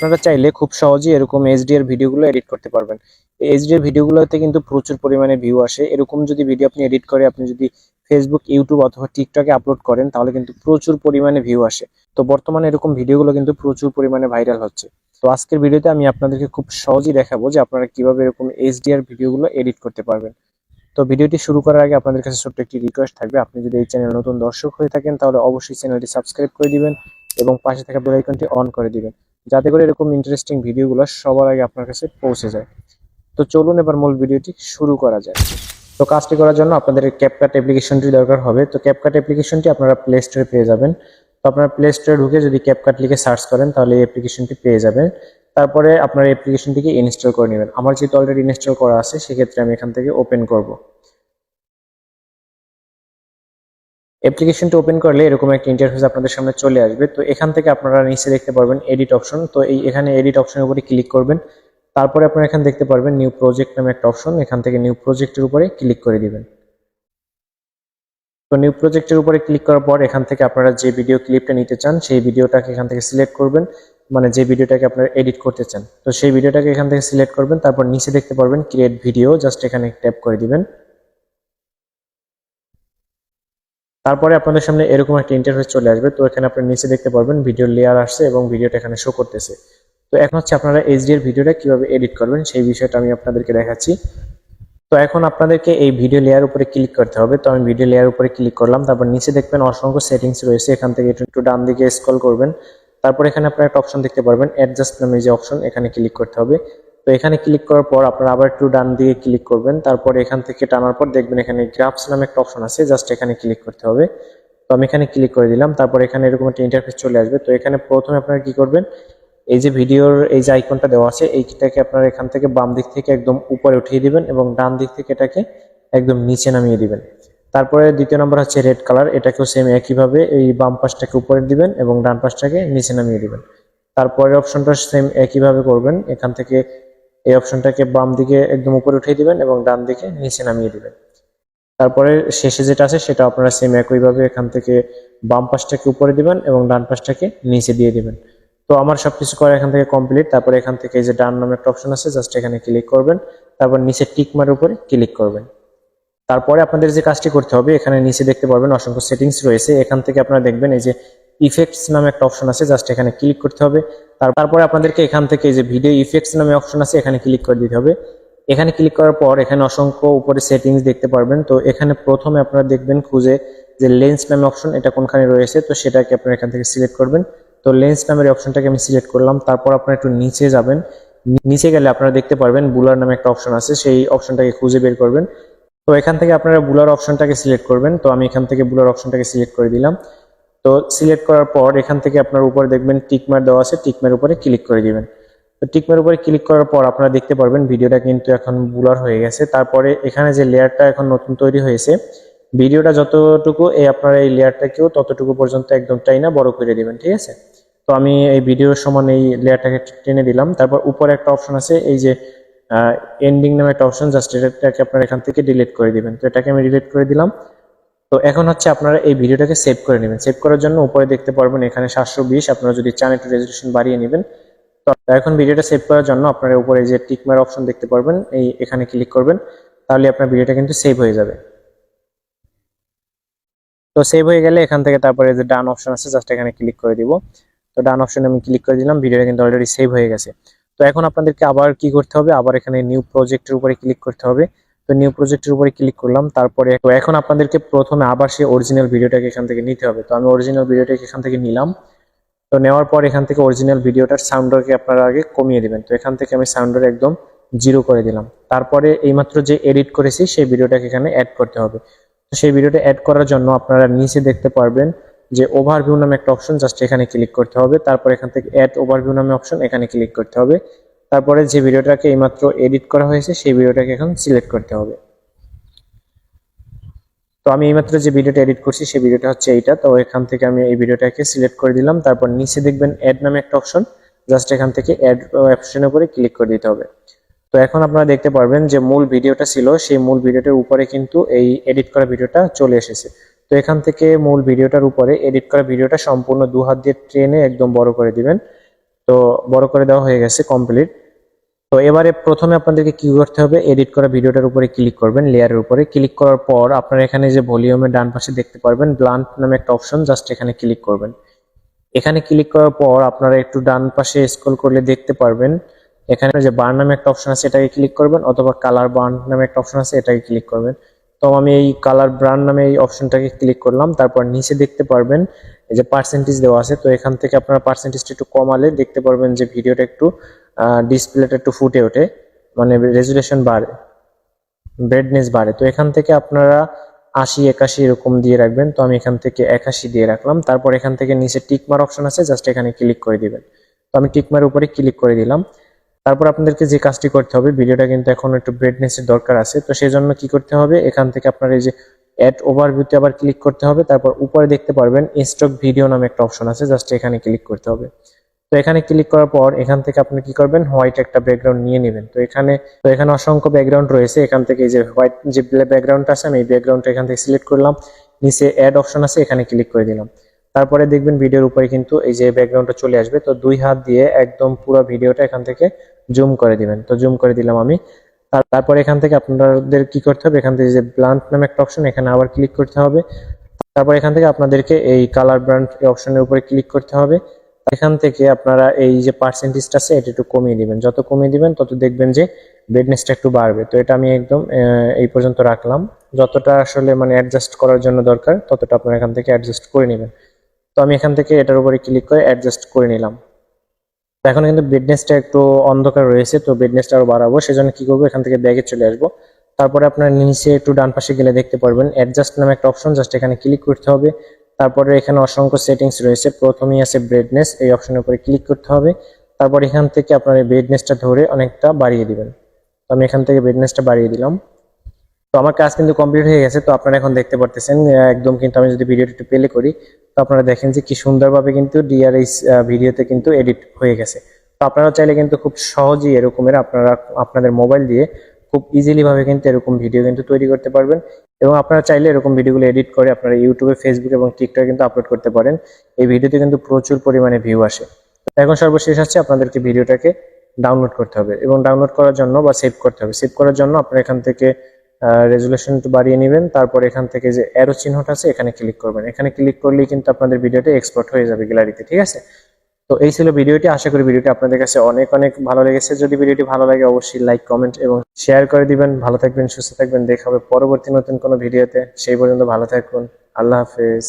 আপনারা চাইলে খুব সহজেই এরকম এইচডিআর ভিডিওগুলো এডিট করতে পারবেন। এই এইচডিআর ভিডিওগুলোতে কিন্তু প্রচুর পরিমাণে ভিউ আসে। এরকম যদি ভিডিও আপনি এডিট করে আপনি যদি ফেসবুক, ইউটিউব অথবা টিকটকে আপলোড করেন তাহলে কিন্তু প্রচুর পরিমাণে ভিউ আসে। তো বর্তমানে এরকম ভিডিওগুলো কিন্তু প্রচুর পরিমাণে ভাইরাল হচ্ছে। তো আজকের ভিডিওতে আমি আপনাদেরকে খুব সহজেই দেখাবো যে আপনারা কিভাবে এরকম এইচডিআর ভিডিওগুলো এডিট করতে পারবেন। তো ভিডিওটি শুরু করার আগে আপনাদের কাছে ছোট্ট একটি রিকোয়েস্ট থাকবে, আপনি যদি এই চ্যানেল নতুন দর্শক হয়ে থাকেন তাহলে অবশ্যই চ্যানেলটি সাবস্ক্রাইব করে দিবেন এবং পাশে থাকা বেল আইকনটি অন করে দিবেন, যাতে করে এরকম ইন্টারেস্টিং ভিডিওগুলো সবার আগে আপনার কাছে পৌঁছে যায়। তো চলুন এবার মূল ভিডিওটি শুরু করা যায়। তো কাজটি করার জন্য আপনাদের ক্যাপকাট অ্যাপ্লিকেশনটি দরকার হবে। তো ক্যাপকাট অ্যাপ্লিকেশনটি আপনারা প্লে স্টোরে পেয়ে যাবেন। তো আপনারা প্লে স্টোরে ঢুকে যদি ক্যাপকাট লিখে সার্চ করেন তাহলে এই অ্যাপ্লিকেশনটি পেয়ে যাবেন। তারপরে আপনার অ্যাপ্লিকেশনটিকে ইনস্টল করে নেবেন। আমার যেহেতু অলরেডি ইনস্টল করা আছে সেক্ষেত্রে আমি এখান থেকে ওপেন করব। অ্যাপ্লিকেশনটি ওপেন করলে এরকম একটা ইন্টারফেস আপনাদের সামনে চলে আসবে। তো এখান থেকে আপনারা নিচে দেখতে পারবেন এডিট অপশন। তো এখানে এডিট অপশনের উপরে ক্লিক করবেন। তারপরে আপনারা এখানে দেখতে পারবেন নিউ প্রজেক্ট নামে একটা অপশন, এখান থেকে নিউ প্রজেক্টের উপরে ক্লিক করে দিবেন। তো নিউ প্রজেক্টের উপরে ক্লিক করার পর এখান থেকে আপনারা যে ভিডিও ক্লিপটা নিতে চান সেই ভিডিওটাকে এখান থেকে সিলেক্ট করবেন, মানে যে ভিডিওটাকে আপনারা এডিট করতে চান তো সেই ভিডিওটাকে এখান থেকে সিলেক্ট করবেন। তারপর নিচে দেখতে পারবেন ক্রিয়েট ভিডিও, জাস্ট এখানে ট্যাপ করে দিবেন। তারপরে আপনাদের সামনে এরকম একটা ইন্টারফেস চলে আসবে। তো এখানে আপনারা নিচে দেখতে পারবেন ভিডিও লেয়ার আসছে এবং ভিডিওটা এখানে শো করতেছে। তো এখন হচ্ছে আপনারা এইচডিআর ভিডিওটা কিভাবে এডিট করবেন সেই বিষয়টা আমি আপনাদেরকে দেখাচ্ছি। তো এখন আপনাদেরকে এই ভিডিও লেয়ার উপরে ক্লিক করতে হবে। তো আমি ভিডিও লেয়ার উপরে ক্লিক করলাম। তারপর নিচে দেখবেন অসংখ্য সেটিংস রয়েছে, এখান থেকে একটু ডান দিকে স্ক্রল করবেন। তারপর এখানে আপনারা একটা অপশন দেখতে পারবেন অ্যাডজাস্ট নামে যে অপশন, এখানে ক্লিক করতে হবে। তো এখানে ক্লিক করার পর আপনারা আবার একটু ডান দিকে ক্লিক করবেন। তারপর এখান থেকে টানার পর দেখবেন এখানে গ্রাফস নামে একটা অপশন আছে, জাস্ট এখানে ক্লিক করতে হবে। তো আমি এখানে ক্লিক করে দিলাম। তারপর এখানে এরকম একটা ইন্টারফেস চলে আসবে। তো এখানে প্রথমে আপনারা কি করবেন, এই যে ভিডিওর এই যে আইকনটা দেওয়া আছে এইটাকে আপনারা এখান থেকে বাম দিক থেকে একদম উপরে উঠিয়ে দিবেন এবং ডান দিক থেকে এটাকে একদম নিচে নামিয়ে দিবেন। তারপরে দ্বিতীয় নম্বর হচ্ছে রেড কালার, এটাকেও সেম একইভাবে এই বাম পাশটাকে উপরে দিবেন এবং ডান পাশটাকে নিচে নামিয়ে দিবেন। তারপরে অপশনটা সেম একইভাবে করবেন, এখান থেকে এই অপশনটাকে বাম দিকে একদম উপরে উঠিয়ে দিবেন এবং ডান দিকে নিচে নামিয়ে দিবেন। তারপরে শেষে যেটা আছে সেটা আপনারা সেম একইভাবে এখান থেকে বাম পাশটাকে উপরে দিবেন এবং ডান পাশটাকে নিচে দিয়ে দিবেন। তো আমার সবকিছু করা এখান থেকে কমপ্লিট। তারপরে এখান থেকে এই যে ডান নামে একটা অপশন আছে, জাস্ট এখানে ক্লিক করবেন। তারপর নিচে টিক মার্কের উপরে ক্লিক করবেন। তারপরে আপনাদের যে কাজটি করতে হবে, এখানে নিচে দেখতে পারবেন অসংখ্য সেটিংস রয়েছে, এখান থেকে আপনারা দেখবেন এই যে ইফেক্টস নামে একটা অপশন আছে, জাস্ট এখানে ক্লিক করতে হবে। তারপরে আপনাদেরকে এখান থেকে এই যে ভিডিও ইফেক্টস নামে অপশন আছে, এখানে ক্লিক করে দিতে হবে। এখানে ক্লিক করার পর এখানে অসংখ্য উপরে সেটিংস দেখতে পারবেন। তো এখানে প্রথমে আপনারা দেখবেন খুঁজে যে লেন্স নামে অপশন, এটা কোনখানে রয়েছে, তো সেটাকে আপনারা এখান থেকে সিলেক্ট করবেন। তো লেন্স নামের অপশনটাকে আমি সিলেক্ট করলাম। তারপর আপনারা একটু নিচে যাবেন, নিচে গেলে আপনারা দেখতে পারবেন বুলার নামে একটা অপশন আছে, সেই অপশনটাকে খুঁজে বের করবেন। তো এখান থেকে আপনারা বুলার অপশনটাকে সিলেক্ট করবেন। তো আমি এখান থেকে বুলার অপশনটাকে সিলেক্ট করে দিলাম। তো সিলেক্ট করার পর এখান থেকে আপনার উপরে দেখবেন টিকমার্ক দেওয়া আছে, টিকমার্কের উপরে ক্লিক করে দিবেন। তো টিকমার্কের উপরে ক্লিক করার পর আপনারা দেখতে পারবেন ভিডিওটা কিন্তু এখন বুলার হয়ে গেছে। তারপরে এখানে যে লেয়ারটা এখন নতুন তৈরি হয়েছে, ভিডিওটা যতটুকু আপনারা এই লেয়ারটাকেও ততটুকু পর্যন্ত একদম টাইনা বড় করে দিবেন, ঠিক আছে। তো আমি এই ভিডিওর সমান এই লেয়ারটাকে টেনে দিলাম। তারপর উপরে একটা অপশন আছে এই যে এন্ডিং নামে একটা অপশন, জাস্ট এটাকে আপনারা এখান থেকে ডিলিট করে দিবেন। তো এটাকে আমি ডিলিট করে দিলাম। তো এখন হচ্ছে আপনারা এই ভিডিওটাকে সেভ করে নেবেন। সেভ করার জন্য উপরে দেখতে পারবেন এখানে 720, আপনারা যদি চান একটু রেজলিউশন বাড়িয়ে নেবেন। তো এখন ভিডিওটা সেভ করার জন্য আপনারা উপরে যে টিকমার্ক অপশন দেখতে পারবেন, এখানে ক্লিক করবেন, তাহলে আপনার ভিডিওটা কিন্তু সেভ হয়ে যাবে। তো সেভ হয়ে গেলে এখান থেকে তারপরে যে ডান অপশন আছে, জাস্ট এখানে ক্লিক করে দিব। তো ডান অপশনে আমি ক্লিক করে দিলাম, ভিডিওটা কিন্তু অলরেডি সেভ হয়ে গেছে। তো এখন আপনাদেরকে আবার কি করতে হবে, আবার এখানে নিউ প্রজেক্টের উপরে ক্লিক করতে হবে। তো নিউ প্রজেক্টের উপরে ক্লিক করলাম। তারপরে তো এখন আপনাদেরকে প্রথমে আবার সেই অরিজিনাল ভিডিওটাকে এখান থেকে নিতে হবে। তো আমি অরিজিনাল ভিডিওটাকে এখান থেকে নিলাম। তো নেওয়ার পর এখান থেকে অরিজিনাল ভিডিওটার সাউন্ডারকে আপনারা আগে কমিয়ে দিবেন। তো এখান থেকে আমি সাউন্ডার একদম 0 করে দিলাম। তারপরে এইমাত্র যে এডিট করেছি সেই ভিডিওটাকে এখানে অ্যাড করতে হবে। তো সেই ভিডিওটা অ্যাড করার জন্য আপনারা নিচে দেখতে পারবেন যে ওভারভিউ নামে একটা অপশন, জাস্ট এখানে ক্লিক করতে হবে। তারপর এখান থেকে অ্যাড ওভারভিউ নামে অপশন, এখানে ক্লিক করতে হবে। তারপরে যে ভিডিওটাকে এইমাত্র এডিট করা হয়েছে সেই ভিডিওটাকে এখন সিলেক্ট করতে হবে। তো আমি এইমাত্র যে ভিডিওটা এডিট করছি সেই ভিডিওটা হচ্ছে এইটা। তো এখান থেকে আমি এই ভিডিওটাকে সিলেক্ট করে দিলাম। তারপর নিচে দেখবেন অ্যাড নামে একটা অপশন, জাস্ট এখান থেকে অ্যাড অপশনের উপরে ক্লিক করে দিতে হবে। তো এখন আপনারা দেখতে পারবেন যে মূল ভিডিওটা ছিল সেই মূল ভিডিওটার উপরে কিন্তু এই এডিট করা ভিডিওটা চলে এসেছে। তো এখান থেকে মূল ভিডিওটার উপরে এডিট করা ভিডিওটা সম্পূর্ণ 2 হাত দিয়ে টেনে একদম বড় করে দিবেন। তো বড় করে দেওয়া হয়ে গেছে, কমপ্লিট। তো এবারে প্রথমে আপনাদেরকে কি করতে হবে, এডিট করা ভিডিওটার উপরে ক্লিক করবেন, লেয়ারের উপরে ক্লিক করার পর আপনারা এখানে যে ভলিউমের ডান পাশে দেখতে পারবেন ব্লান্ট নামে একটা অপশন, জাস্ট এখানে ক্লিক করবেন। এখানে ক্লিক করার পর আপনারা একটু ডান পাশে স্ক্রল করলে দেখতে পারবেন এখানে যে বার্ন নামে একটা অপশন আছে, এটাকে ক্লিক করবেন, অথবা কালার বার্ন নামে একটা অপশন আছে, এটাকে ক্লিক করবেন। তো আমি এই কালার বার্ন নামে এই অপশনটাকে ক্লিক করলাম। তারপর নিচে দেখতে পারবেন এই যে পার্সেন্টেজ দেওয়া আছে, তো এখান থেকে আপনারা পার্সেন্টেজটা একটু কমালে দেখতে পারবেন যে ভিডিওটা একটু ডিসপ্লেটা একটু ফুটে ওঠে, মানে রেজুলেশন বাড়ে, ব্রাইটনেস বাড়ে। তো এখান থেকে আপনারা 80 81 এরকম দিয়ে রাখবেন। তো আমি এখান থেকে 81 দিয়ে রাখলাম। তারপর এখান থেকে নিচে টিকমার অপশন আছে, জাস্ট এখানে ক্লিক করে দিবেন। তো আমি টিকমার উপরে ক্লিক করে দিলাম। তারপর আপনাদেরকে যে কাজটি করতে হবে, ভিডিওটা কিন্তু এখন একটু ব্রাইটনেসের দরকার আছে, তো সেই জন্য কি করতে হবে, এখান থেকে আপনার এই যে অ্যাড ওভারভিউতে আবার ক্লিক করতে হবে। তারপর উপরে দেখতে পারবেন স্টক ভিডিও নামে একটা অপশন আছে, জাস্ট এখানে ক্লিক করতে হবে। তো এখানে ক্লিক করার পর এখান থেকে আপনি কি করবেন, হোয়াইট একটা ব্যাকগ্রাউন্ড নিয়ে নেবেন। তো এখানে অসংখ্য ব্যাকগ্রাউন্ড রয়েছে, এখান থেকে এই যে হোয়াইট যে ব্যাকগ্রাউন্ডটা আছে আমি এই ব্যাকগ্রাউন্ডটা এখান থেকে সিলেক্ট করলাম। নিচে অ্যাড অপশন আছে, এখানে ক্লিক করে দিলাম। তারপরে দেখবেন ভিডিওর উপরে কিন্তু এই যে ব্যাকগ্রাউন্ডটা চলে আসবে। তো 2 হাত দিয়ে একদম পুরো ভিডিওটা এখান থেকে জুম করে দিবেন। তো জুম করে দিলাম আমি। তারপর এখান থেকে আপনাদের কি করতে হবে, এখান থেকে যে ব্লান্ট নামে একটা অপশন, এখানে আবার ক্লিক করতে হবে। তারপর এখান থেকে আপনাদেরকে এই কালার ব্রান্ড অপশনের উপরে ক্লিক করতে হবে। এখান থেকে আপনারা এই যে পার্সেন্টেজটা আছে এটা একটু কমিয়ে দিবেন, যত কমিয়ে দিবেন তত দেখবেন যে ব্রাইটনেসটা একটু বাড়বে। তো এটা আমি একদম এই পর্যন্ত রাখলাম, যতটা আসলে মানে অ্যাডজাস্ট করার জন্য দরকার ততটা আপনারা এখান থেকে অ্যাডজাস্ট করে নেবেন। তো আমি এখান থেকে এটার উপরে ক্লিক করে অ্যাডজাস্ট করে নিলাম। তো এখন কিন্তু ব্রাইটনেসটা একটু অন্ধকার রয়েছে, তো ব্রাইটনেসটা আরো বাড়াবো, সেজন্য কি করবো, এখান থেকে ব্যাগে চলে আসবো। তারপরে আপনার নিচে একটু ডান পাশে গেলে দেখতে পারবেন অ্যাডজাস্ট নামে একটা অপশন, জাস্ট এখানে ক্লিক করতে হবে। তারপরে এখানে অসংখ্য সেটিংস রয়েছে, প্রথমেই আছে ব্রাইটনেস, এই অপশনের উপরে ক্লিক করতে হবে। তারপর এখান থেকে আপনার এই ব্রাইটনেসটা ধরে অনেকটা বাড়িয়ে দিবেন। তো আমি এখান থেকে ব্রাইটনেসটা বাড়িয়ে দিলাম। তো আমার কাজ কিন্তু কমপ্লিট হয়ে গেছে। তো আপনারা এখন দেখতে পারতেছেন একদম কিন্তু আমি যদি ভিডিওটা একটু প্লে করি, তো আপনারা দেখেন যে কি সুন্দরভাবে কিন্তু ডিআরএস ভিডিওতে কিন্তু এডিট হয়ে গেছে। তো আপনারা চাইলে কিন্তু খুব সহজেই এরকমের আপনারা আপনাদের মোবাইল দিয়ে খুব ইজিলি ভাবে কিন্তু এরকম ভিডিও কিন্তু তৈরি করতে পারবেন, এবং আপনারা চাইলে এরকম ভিডিওগুলো এডিট করে আপনারা ইউটিউবে, ফেসবুক এবং টিকটকে কিন্তু আপলোড করতে পারেন। এই ভিডিওতে কিন্তু প্রচুর পরিমাণে ভিউ আসে। তো এখন সর্বশেষ আছে আপনাদেরকে ভিডিওটাকে ডাউনলোড করতে হবে, এবং ডাউনলোড করার জন্য বা সেভ করতে হবে। সেভ করার জন্য আপনারা এখান থেকে রেজুলেশন একটু বাড়িয়ে নেবেন। তারপর এখান থেকে যে অ্যারো চিহ্নটা আছে এখানে ক্লিক করবেন। এখানে ক্লিক করলেই কিন্তু আপনাদের ভিডিওটা এক্সপোর্ট হয়ে যাবে গ্যালারিতে, ঠিক আছে। তো এই ছিল ভিডিওটি, আশা করি ভিডিওটি আপনাদের কাছে অনেক অনেক ভালো লেগেছে। যদি ভিডিওটি ভালো লাগে অবশ্যই লাইক, কমেন্ট এবং শেয়ার করে দিবেন। ভালো থাকবেন, সুস্থ থাকবেন, দেখা হবে পরবর্তী নতুন কোনো ভিডিওতে। সেই পর্যন্ত ভালো থাকুন, আল্লাহ হাফেজ।